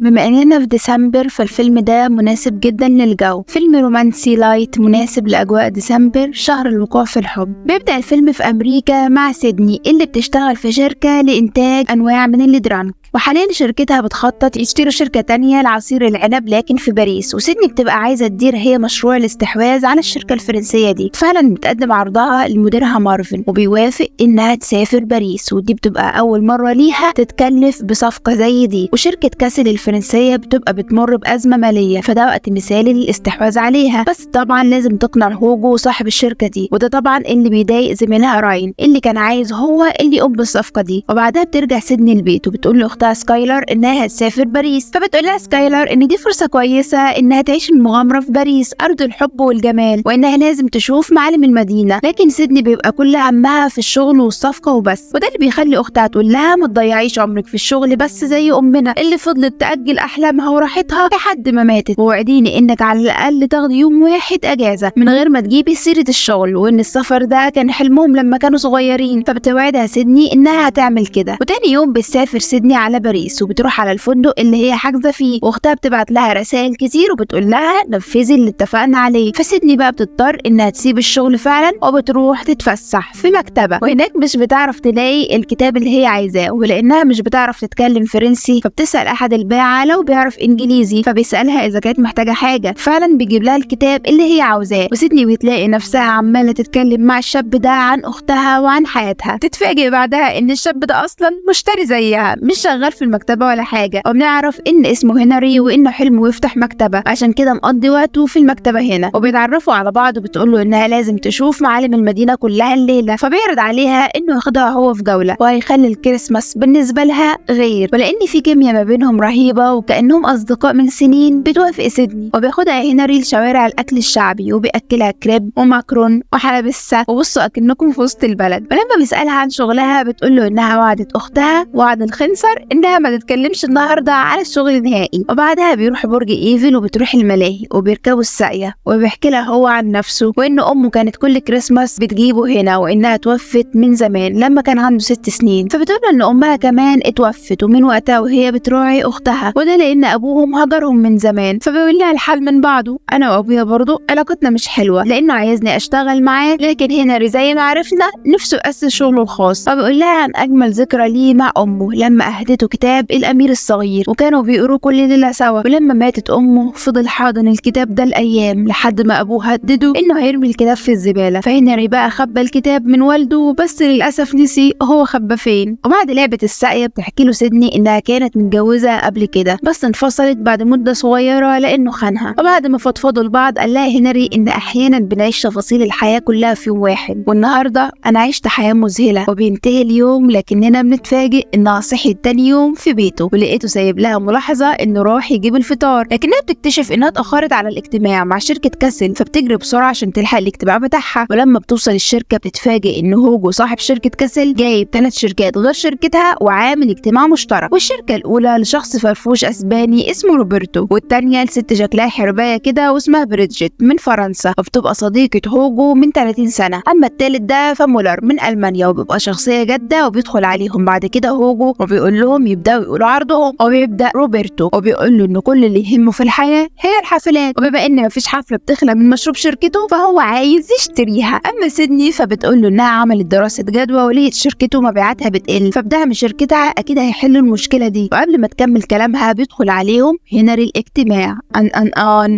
بما اننا في ديسمبر فالفيلم ده مناسب جدا للجو، فيلم رومانسي لايت مناسب لاجواء ديسمبر شهر الوقوع في الحب. بيبدأ الفيلم في امريكا مع سيدني اللي بتشتغل في شركة لانتاج انواع من الدرانك، وحاليا شركتها بتخطط يشتروا شركة تانية لعصير العنب لكن في باريس، وسيدني بتبقى عايزة تدير هي مشروع الاستحواذ على الشركة الفرنسية دي. فعلا بتقدم عرضها لمديرها مارفن وبيوافق انها تسافر باريس، ودي بتبقى اول مرة ليها تتكلف بصفقة زي دي. وشركة كاسل الفرنسية بتبقى بتمر بأزمة مالية، فده وقت مثالي للاستحواذ عليها، بس طبعا لازم تقنع هوجو صاحب الشركة دي، وده طبعا اللي بيضايق زميلها راين اللي كان عايز هو اللي يقوم بالصفقة دي. وبعدها بترجع سيدني البيت وبتقول له اختها سكايلر انها هتسافر باريس، فبتقول لها سكايلر ان دي فرصة كويسة انها تعيش المغامرة في باريس ارض الحب والجمال، وانها لازم تشوف معالم المدينة. لكن سيدني بيبقى كل همها في الشغل والصفقة وبس، وده اللي بيخلي اختها تقول لها ما تضيعيش عمرك في الشغل بس زي امنا اللي فضلت تأجل احلامها وراحتها لحد ما ماتت، ووعديني انك على الاقل تاخدي يوم واحد اجازة من غير ما تجيبي سيرة الشغل، وان السفر ده كان حلمهم لما كانوا صغيرين. فبتوعدها سيدني انها هتعمل كده. وتاني يوم بتسافر سيدني على باريس وبتروح على الفندق اللي هي حاجزه فيه، واختها بتبعت لها رسائل كتير وبتقول لها نفذي اللي اتفقنا عليه. فسيدني بقى بتضطر انها تسيب الشغل فعلا وبتروح تتفسح في مكتبه، وهناك مش بتعرف تلاقي الكتاب اللي هي عايزاه، ولانها مش بتعرف تتكلم فرنسي فبتسال احد الباعه لو بيعرف انجليزي، فبيسالها اذا كانت محتاجه حاجه، فعلا بيجيب لها الكتاب اللي هي عاوزاه. وسيدني بتلاقي نفسها عماله تتكلم مع الشاب ده عن اختها وعن حياتها. تتفاجئ بعدها ان الشاب ده اصلا مشتري زيها، مش شغال في المكتبه ولا حاجه، وبنعرف ان اسمه هنري وانه حلمه يفتح مكتبه، عشان كده مقضي وقته في المكتبه هنا. وبيتعرفوا على بعض وبتقول له انها لازم تشوف معالم المدينه كلها الليله، فبيعرض عليها انه ياخدها هو في جوله وهيخلي الكريسماس بالنسبه لها غير، ولان في كيمياء ما بينهم رهيبه وكانهم اصدقاء من سنين. بتوافق سيدني وبياخدها هنري لشوارع الاكل الشعبي وبياكلها كريب وماكرون وحلبسه، وبصوا اكنكم في وسط البلد. ولما بيسالها عن شغلها بتقول له انها وعدت اختها وعد الخنصر انها ما تتكلمش النهارده على الشغل نهائي. وبعدها بيروح برج ايفل وبتروح الملاهي وبيركبوا الساقيه، وبيحكي لها هو عن نفسه وان امه كانت كل كريسماس بتجيبه هنا، وانها توفت من زمان لما كان عنده 6 سنين. فبتقول له ان امها كمان اتوفت ومن وقتها وهي بتراعي اختها، وده لان ابوهم هجرهم من زمان. فبيقول لها الحال من بعضه، انا وابويا برضه علاقتنا مش حلوه لانه عايزني اشتغل معاه، لكن هنري زي ما عرفنا نفسه يأسس شغله الخاص. فبيقول لها عن اجمل ذكرى ليه مع امه لما اهدته كتاب الامير الصغير، وكانوا بيقروا كل ليله سوا، ولما ماتت امه فضل حاضن الكتاب ده الايام لحد ما ابوه هدده انه هيرمي الكتاب في الزباله. فهنري بقى خبى الكتاب من والده، بس للاسف نسي هو خبى فين. وبعد لعبه الساقيه بتحكي له سيدني انها كانت متجوزه قبل كده بس انفصلت بعد مده صغيره لانه خانها. وبعد ما فضفضوا لبعض قال لها هنري ان احيانا بنعيش تفاصيل الحياه كلها في يوم واحد، والنهارده انا عشت حياه مذهله وبينتهي اليوم لكننا بنتفاجئ انها صحيت تاني يوم في بيته، ولقيته سايب لها ملاحظه انه راح يجيب الفطار، لكنها بتكتشف انها اتاخرت على الاجتماع مع شركه كاسل، فبتجري بسرعه عشان تلحق الاجتماع بتاعها. ولما بتوصل الشركه بتتفاجئ ان هوجو صاحب شركه كاسل جايب 3 شركات غير شركتها وعامل اجتماع مشترك، والشركه الاولى لشخص فرفوش اسباني اسمه روبرتو، والثانيه لست شكلها حربايه كده واسمها بريدجيت من فرنسا وبتبقى صديقه هوجو من 30 سنه، اما الثالث ده فمولر من المانيا وبيبقى شخصيه جاده وبيدخل عليهم بعد كده هوجو وبيقول لهم يبداوا يقولوا عرضهم، وبيبدا روبرتو وبيقول له ان كل اللي يهمه في الحياه هي الحفلات، وبما ان مفيش حفله بتخلى من مشروب شركته فهو عايز يشتريها. اما سيدني فبتقول له انها عملت دراسه جدوى ولقيت شركته مبيعاتها بتقل، فبدعم شركتها اكيد هيحلوا المشكله دي. وقبل ما تكمل كلامها بيدخل عليهم هنري الاجتماع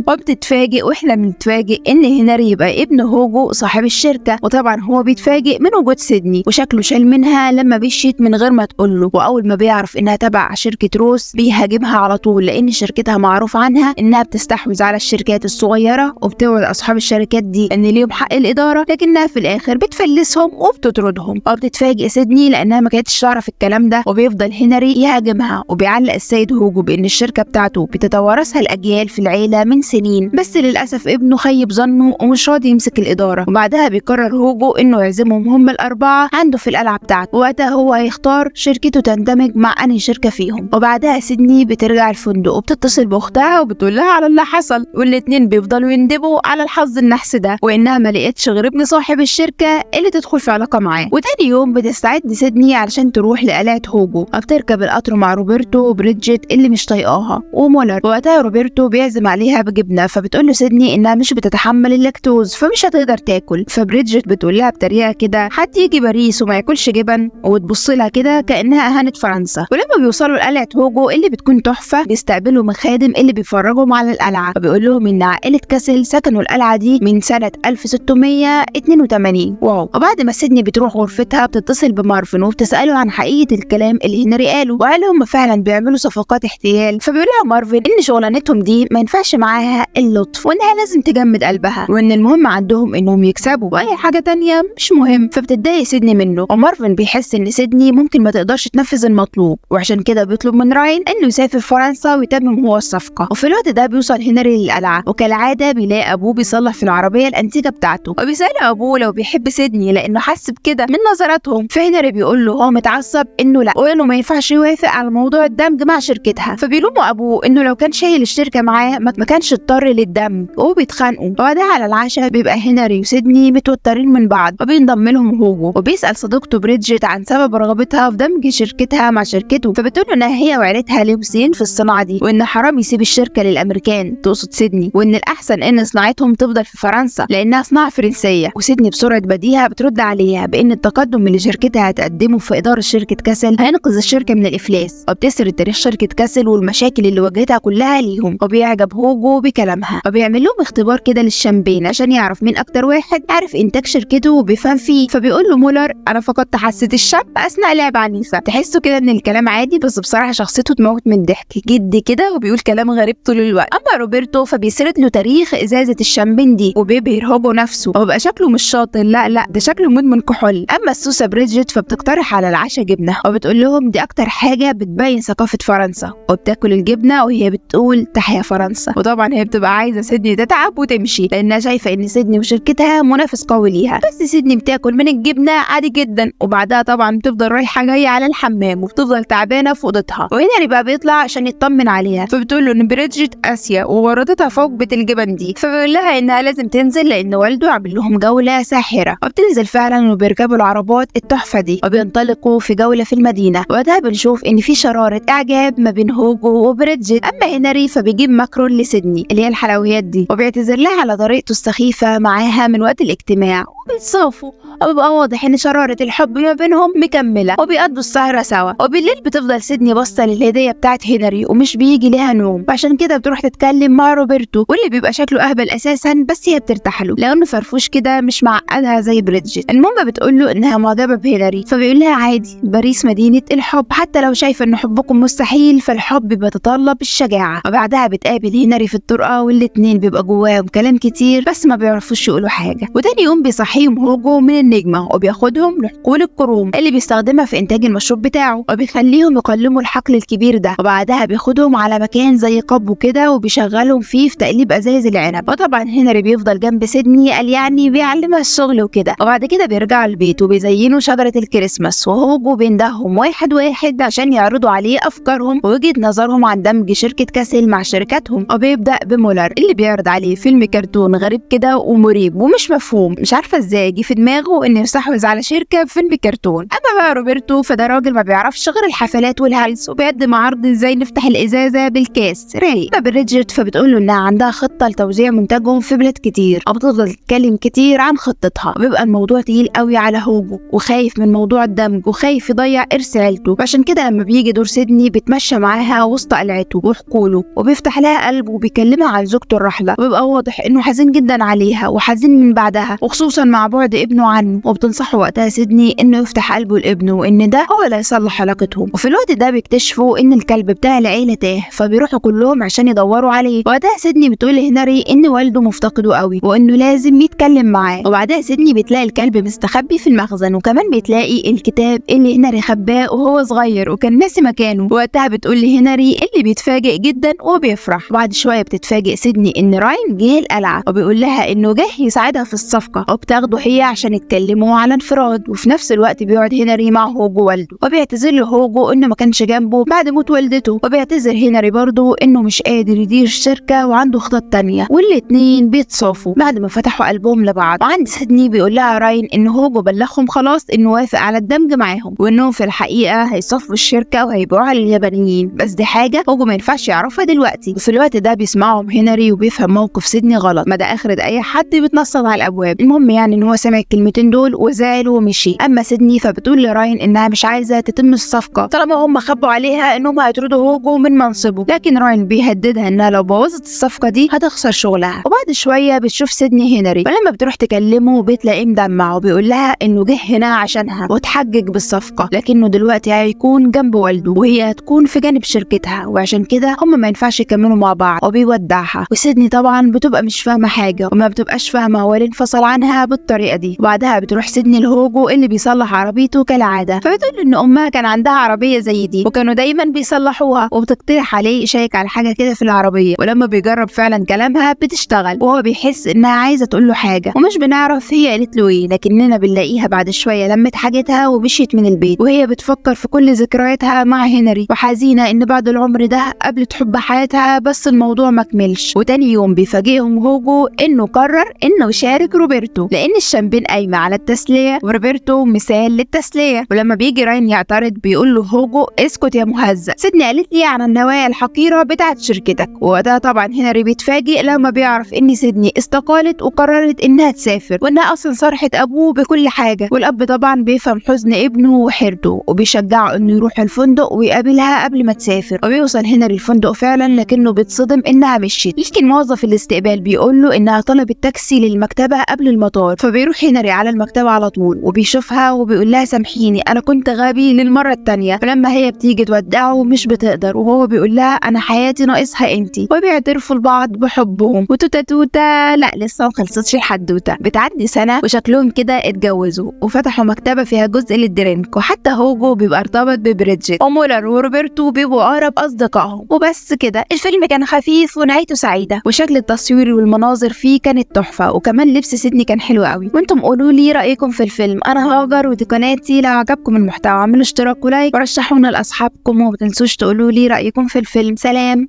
وبتتفاجئ واحنا بنتفاجئ ان هنري يبقى ابن هوجو صاحب الشركه، وطبعا هو بيتفاجئ من وجود سيدني وشكله شال منها لما مشيت من غير ما تقول له. واول ما بيعرف انها تبع شركه روس بيهاجمها على طول لان شركتها معروف عنها انها بتستحوذ على الشركات الصغيره وبتوعد اصحاب الشركات دي ان ليهم حق الاداره، لكنها في الاخر بتفلسهم وبتطردهم. وبتتفاجئ سيدني لانها ما كانتش تعرف الكلام ده، وبيفضل هنري يهاجمها وبيعلق السيد هوجو بان الشركه بتاعته بتتوارثها الاجيال في العيله من سنين، بس للاسف ابنه خيب ظنه ومش راضي يمسك الاداره. وبعدها بيقرر هوجو انه يعزمهم هم الاربعه عنده في القلعه بتاعته، وقتها هو هيختار شركته تندمج مع انهي شركه فيهم. وبعدها سيدني بترجع الفندق وبتتصل باختها وبتقول لها على اللي حصل، والاتنين بيفضلوا يندبوا على الحظ النحس ده، وانها ما لقيتش غير ابن صاحب الشركه اللي تدخل في علاقه معاه. وتاني يوم بتستعد سيدني علشان تروح لقلعه هوجو، وبتركب القطر مع روبرتو وبريدجيت اللي مش طايقاها ومولر. وقتها روبرتو بيعزم عليها بجبنه، فبتقول له سيدني انها مش بتتحمل اللاكتوز فمش هتقدر تاكل. فبريدجيت بتقول لها بطريقه كده حد يجي باريس وما ياكلش جبن، وتبص لها كده كانها اهانت فرنسا. ولما بيوصلوا لقلعه هوجو اللي بتكون تحفه، بيستقبلوا مخادم اللي بيفرجهم على القلعه، وبيقول لهم ان عائله كاسل سكنوا القلعه دي من سنه 1682. واو. وبعد ما سيدني بتروح غرفتها بتتصل بمارفن وبتساله عن حقيقه الكلام اللي هنري قاله، وقال هم فعلا بيعملوا صفقات احتيال. فبيقول لها مارفن ان شغلانتهم دي ما ينفعش معاها اللطف، وانها لازم تجمد قلبها، وان المهم عندهم انهم يكسبوا واي حاجه تانية مش مهم. فبتتضايق سيدني منه، ومارفن بيحس ان سيدني ممكن ما تقدرش تنفذ المطلوب، وعشان كده بيطلب من راين انه يسافر فرنسا ويتمم هو الصفقه. وفي الوقت ده بيوصل هنري للقلعه، وكالعاده بيلاقي ابوه بيصلح في العربيه الانتيكه بتاعته، وبيسال ابوه لو بيحب سيدني لانه حس بكده من نظراتهم. فهنري بيقول له هو متعصب انه لا، وانه ما ينفعش يوافق على موضوع الدمج مع شركتها. فبيلوموا ابوه انه لو كان شايل الشركه معاه ما كانش اضطر للدمج، وبيتخانقوا. وبعدها على العشاء بيبقى هنري وسيدني متوترين من بعض، وبينضم لهم هوجو، وبيسال صديقته بريدجيت عن سبب رغبتها في دمج شركتها مع شركته. فبتقول له انها هي وعيلتها لابسين في الصناعه دي، وان حرام يسيب الشركه للامريكان، تقصد سيدني، وان الاحسن ان صناعتهم تفضل في فرنسا لانها صناعه فرنسيه. وسيدني بسرعه بديهه بترد عليها بان التقدم اللي شركتها هتقدمه في اداره شركه كاسل هينقذ الشركه من الافلاس، وبتسرد تاريخ شركه كاسل والمشاكل اللي واجهتها كلها ليهم. وبيعجب هوجو بكلامها، وبيعمل لهم اختبار كده للشامبين عشان يعرف مين اكتر واحد عارف انتاج شركته وبيفهم فيه. فبيقول له مولر انا فقدت حاسه الشم اثناء لعب عنيفه. تحسوا كده ان الكلام عادي، بس بصراحه شخصيته تموت من الضحك، جدي كده وبيقول كلام غريب طول الوقت. اما روبرتو فبيسرد له تاريخ ازازه الشامبين دي، وبيبهر هوجو نفسه، وبقى شكله مش شاطر، لا ده شكله مدمن كحول. اما السوسه بريدجيت فبتقترح على العشاء جبنه، وبتقول لهم دي اكتر حاجه بتبين ثقافه فرنسا، وبتاكل الجبنه وهي بتقول تحيا فرنسا. وطبعا هي بتبقى عايزه سيدني تتعب وتمشي لانها شايفه ان سيدني وشركتها منافس قوي ليها، بس سيدني بتاكل من الجبنه عادي جدا. وبعدها طبعا بتفضل رايحه جايه على الحمام، وبتفضل تعبانه في اوضتها. وهنري بقى بيطلع عشان يطمن عليها، فبتقول له ان بريدجيت قاسيه وورطتها في وجبه الجبن دي، فبيقول لها انها لازم تنزل لان والده عامل لهم جوله ساحره. وبتنزل فعلا وبيركبوا العربات التحفه دي وبينطلقوا في جوله في المدينه. وقتها بنشوف ان في شراره اعجاب ما بين هوجو وبريدجيت. اما هنري فبيجيب ماكرون لسيدني اللي هي الحلويات دي، وبيعتذر لها على طريقته السخيفه معاها من وقت الاجتماع، وبيتصافوا، وبيبقى واضح ان شراره الحب ما بينهم مكمله، وبيقضوا السهره سوا. وبالليل بتفضل سيدني باصه للهديه بتاعت هنري ومش بيجي ليها نوم، وعشان كده بتروح تتكلم مع روبرتو، واللي بيبقى شكله اهبل اساسا، بس هي بترتاح له لانه فرفوش كده مش معقدها زي بريدجيت. المهم بتقول له انها معجبه بهنري، فبيقول لها عادي، باريس مدينه الحب، حتى لو شايفه ان حبكم مستحيل فالحب بيتطلب الشجاعه. وبعدها بتقابل هنري في الطرقه، والاتنين بيبقى جواهم كلام كتير بس ما بيعرفوش يقولوا حاجه. وتاني يوم بيصحيهم هوجو من النجمه، وبياخدهم لحقول الكروم اللي بيستخدمها في انتاج المشروب بتاعه، وبيخليهم يقلموا الحقل الكبير ده. وبعدها بياخدهم على مكان زي قبو كده وبيشغلهم فيه في تقليب ازاز العنب. وطبعا هنري بيفضل جنب سيدني، قال يعني بيعلمها الشغل وكده. وبعد كده بيرجعوا البيت وبيزينوا شجره الكريسماس، وهوجو بيندههم واحد واحد عشان يعرضوا عليه افكارهم ووجهه نظرهم عن دمج شركه كاسل مع شركاتهم. وبيبدا بمولر اللي بيعرض عليه فيلم كرتون غريب كده ومريب ومش مفهوم، مش عارفه ازاي جه في دماغه انه يستحوذ على شركه في فيلم كرتون. اما بقى روبرتو فده راجل ما بيعرفش غير الحفلات والهلس، وبيقدم عرض ازاي نفتح الازازه بالكاس رايق. بريدجيت فبتقول له انها عندها خطه لتوزيع منتجهم في بلاد كتير، وبتفضل تتكلم كتير عن خطتها. وبيبقى الموضوع تقيل قوي على هوجو، وخايف من موضوع الدمج، وخايف يضيع ارث عيلته. وعشان كده لما بيجي دور سيدني بيتمشى معاها وسط قلعته وحقوله، وبيفتح لها قلبه وبيكلمها عن زوجته الراحله. وبيبقى واضح انه حزين جدا عليها وحزين من بعدها، وخصوصا مع بعد ابنه عنه. وبتنصحه وقتها سيدني انه يفتح قلبه لابنه، وان ده هو اللي هيصلح علاقتهم. وفي الوقت ده بيكتشفوا ان الكلب بتاع العيله تاه، فبيروحوا كلهم عشان يدوروا عليه. وقتها سيدني بتقول لهنري ان والده مفتقده قوي وانه لازم يتكلم معاه. وبعدها سيدني بتلاقي الكلب مستخبي في المخزن، وكمان بتلاقي الكتاب اللي هنري خباه وهو صغير وكان ناسي مكانه. وقتها بتقول لهنري اللي بيتفاجئ جدا وبيفرح. بعد شويه بتتفاجئ سيدني ان راين جه القلعه، وبيقول لها انه جه يساعدها في الصفقه، وبتاخده هي عشان يتكلموا على انفراد. وفي نفس الوقت بيقعد هنري مع هوجو والده، وبيعتذر له هوجو انه ما كانش جنبه بعد موت والدته، وبيعتذر هنري برضه انه مش قادر يدير الشركه وعنده خطط تانية، والاتنين بيتصافوا بعد ما فتحوا قلبهم لبعض. وعند سيدني بيقول لها راين ان هوجو بلغهم خلاص انه وافق على الدمج معاهم، وانهم في الحقيقه هيصفوا الشركه وهيبيعوها لليابانيين، بس دي حاجه هوجو ما ينفعش يعرفها دلوقتي. وفي الوقت ده بيسمعهم هنري وبيفهم موقف سيدني غلط، مدى اخرة اي حد بيتنصت على الابواب. المهم يعني ان هو سمع الكلمتين دول وزعل ومشي. اما سيدني فبتقول لراين انها مش عايزه تتم الصفقه طالما هم خبوا عليها انهم هيطردوا هوجو من منصبه، لكن راين بيهددها انها لو بوظت الصفقه دي هتخسر شغلها. وبعد شويه بتشوف سيدني هنري، ولما بتروح تكلمه بتلاقيه مدمع وبيقول لها انه جه هنا عشانها وتحجج بالصفقه، لكنه دلوقتي هيكون جنب والده وهي هتكون في جانب شركتها، وعشان كده هم ما ينفعش يكملوا مع بعض، وبيودعها. وسيدني طبعا بتبقى مش فاهمه حاجه وما بتبقاش فاهمه هو ليه انفصل عنها بالطريقه دي. وبعدها بتروح سيدني لهوجو اللي بيصلح عربيته كالعاده، فبتقول ان امها كان عندها عربيه زي دي وكانوا دايما بيصلحوها، وبتقترح عليه يشيك على حاجه كده في العربيه. ولما بيجرب فعلا كلامها بتشتغل، وهو بيحس انها عايزه تقول له حاجه ومش بنعرف هي قالت له ايه، لكننا بنلاقيها بعد شويه لمت حاجتها ومشيت من البيت، وهي بتفكر في كل ذكرياتها مع هنري وحزينه ان بعد العمر ده قابلت حب حياتها بس الموضوع ما كملش. وتاني يوم بيفاجئهم هوجو انه قرر انه يشارك روبرتو، لان الشامبين قايمه على التسليه وروبرتو مثال للتسليه. ولما بيجي راين يعترض بيقول له هوجو اسكت يا مهزأ، سيدني قالت لي عن النوايا الحقيره بتاعت شركتك. وده طبعا هنري بيتفاجئ لما بيعرف ان سيدني استقالت وقررت انها تسافر، وانها اصلا صرحت ابوه بكل حاجه. والاب طبعا بيفهم حزن ابنه وحيرته وبيشجعه انه يروح الفندق ويقابلها قبل ما تسافر. وبيوصل هنري الفندق فعلا، لكنه بيتصدم انها مشيت، لكن موظف الاستقبال بيقول له انها طلبت تاكسي للمكتبه قبل المطار. فبيروح هنري على المكتبه على طول وبيشوفها وبيقول لها سامحيني انا كنت غبي للمره الثانيه. فلما هي بتيجي تودعه مش بتقدر، وهو بيقول لها انا حياتي ناقصها انتي، وبيعترفوا لبعض بحبهم. وتوتا توتا لا لسه ما خلصتش الحدوته. بتعدي سنه وشكلهم كده اتجوزوا وفتحوا مكتبه فيها جزء للدرينك، وحتى هوجو بيبقى ارتبط ببريدجيت، ومولر وروبرتو بيبقوا اقرب اصدقائهم. وبس كده الفيلم كان خفيف ونهايته سعيده، وشكل التصوير والمناظر فيه كانت تحفه، وكمان لبس سيدني كان حلو قوي. وانتم قولوا لي رايكم في الفيلم. انا هاجر ودي قناتي، لو عجبكم المحتوى اعملوا اشتراك ولايك ورشحونا لاصحابكم، وما تنسوش تقولوا لي رايكم في الفيلم. سلام.